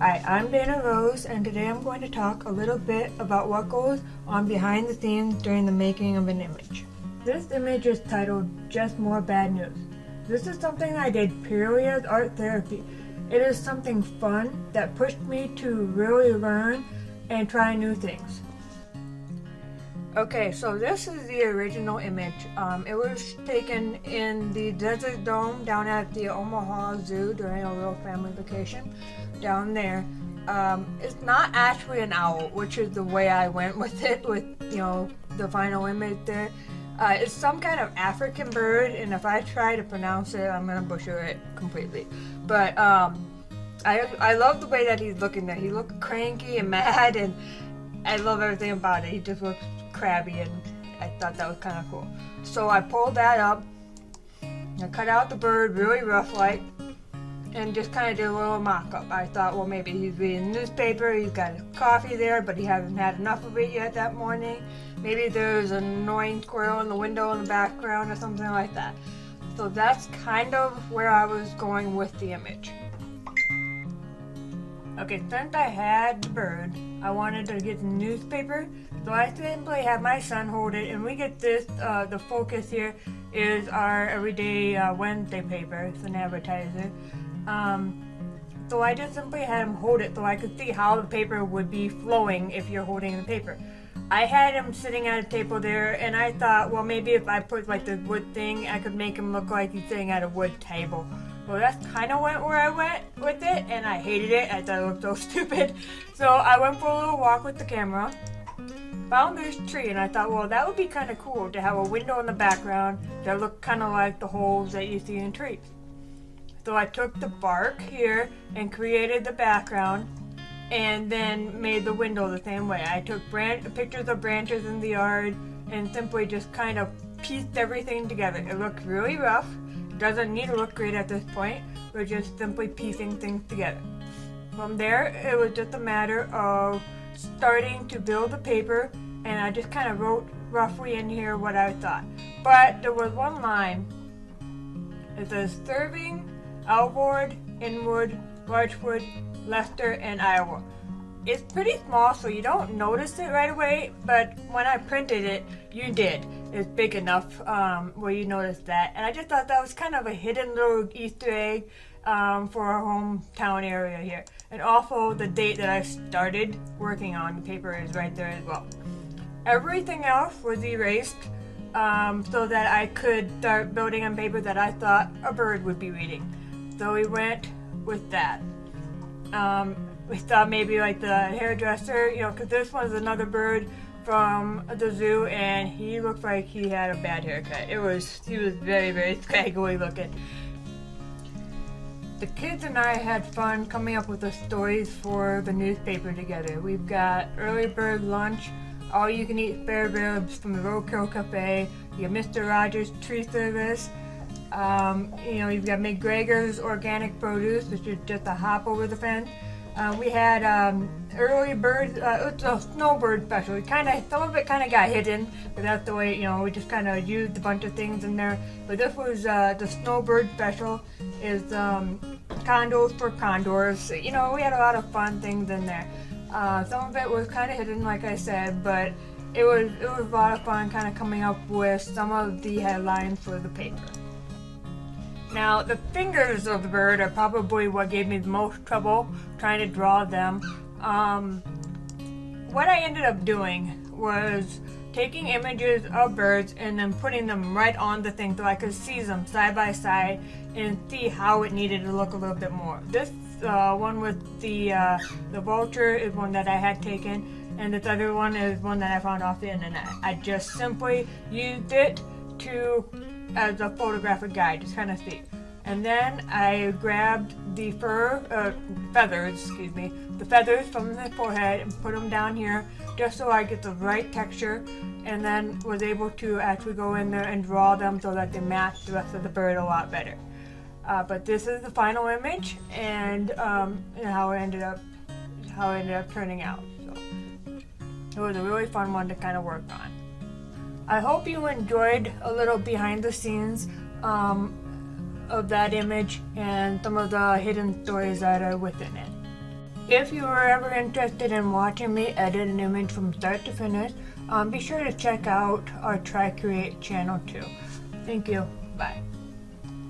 Hi, I'm Dana Rose, and today I'm going to talk a little bit about what goes on behind the scenes during the making of an image. This image is titled Just More Bad News. This is something I did purely as art therapy. It is something fun that pushed me to really learn and try new things. Okay, so this is the original image. It was taken in the Desert Dome down at the Omaha Zoo during a little family vacation down there. It's not actually an owl, which is the way I went with it, with, the final image there. It's some kind of African bird, and if I try to pronounce it, I'm gonna butcher it completely. But I love the way that he's looking there. He looked cranky and mad, and I love everything about it. He just looks crabby, and I thought that was kind of cool. So I pulled that up, I cut out the bird really rough like, and just kind of did a little mock-up. I thought, well, maybe he's reading the newspaper, he's got his coffee there, but he hasn't had enough of it yet that morning. Maybe there's an annoying squirrel in the window in the background or something like that. So that's kind of where I was going with the image. Okay, since I had the bird, I wanted to get the newspaper, so I simply had my son hold it, and we get this, the focus here is our everyday Wednesday paper. It's an advertiser. So I just simply had him hold it so I could see how the paper would be flowing if you're holding the paper. I had him sitting at a table there, and I thought, well, maybe if I put like the wood thing, I could make him look like he's sitting at a wood table. Well, that's kind of where I went with it, and I hated it. I thought it looked so stupid. So I went for a little walk with the camera, found this tree, and I thought, well, that would be kind of cool to have a window in the background that looked kind of like the holes that you see in trees. So I took the bark here and created the background, and then made the window the same way. I took pictures of branches in the yard and simply just kind of pieced everything together. It looked really rough. It doesn't need to look great at this point. We're just simply piecing things together. From there, it was just a matter of starting to build the paper, and I just kind of wrote roughly in here what I thought. But there was one line. It says, serving Alvord, Inwood, Larchwood, Leicester, and Iowa. It's pretty small, so you don't notice it right away, but when I printed it, you did. It's big enough where you noticed that. And I just thought that was kind of a hidden little Easter egg for our hometown area here. And also the date that I started working on the paper is right there as well. Everything else was erased so that I could start building on paper that I thought a bird would be reading. So we went with that. We thought maybe like the hairdresser, because this was another bird from the zoo, and he looked like he had a bad haircut. He was very, very scraggly looking. The kids and I had fun coming up with the stories for the newspaper together. We've got early bird lunch, all you can eat spare ribs from the Roadkill Cafe, you have Mr. Rogers tree service, you've got McGregor's organic produce, which is just a hop over the fence. We had early bird, it's a snowbird special. Some of it kind of got hidden, but that's the way, we just kind of used a bunch of things in there. But this was the snowbird special, is condos for condors. We had a lot of fun things in there. Some of it was kind of hidden, like I said, but it was a lot of fun kind of coming up with some of the headlines for the paper. Now, the fingers of the bird are probably what gave me the most trouble trying to draw them. What I ended up doing was taking images of birds and then putting them right on the thing so I could see them side by side and see how it needed to look a little bit more. This one with the vulture is one that I had taken, and this other one is one that I found off the internet. I just simply used it as a photographic guide, just kind of see. And then I grabbed the feathers from the forehead and put them down here just so I get the right texture, and then was able to actually go in there and draw them so that they match the rest of the bird a lot better. But this is the final image, and how it ended up turning out. So it was a really fun one to kind of work on. I hope you enjoyed a little behind the scenes of that image and some of the hidden stories that are within it. If you are ever interested in watching me edit an image from start to finish, be sure to check out our Try Create channel too. Thank you. Bye.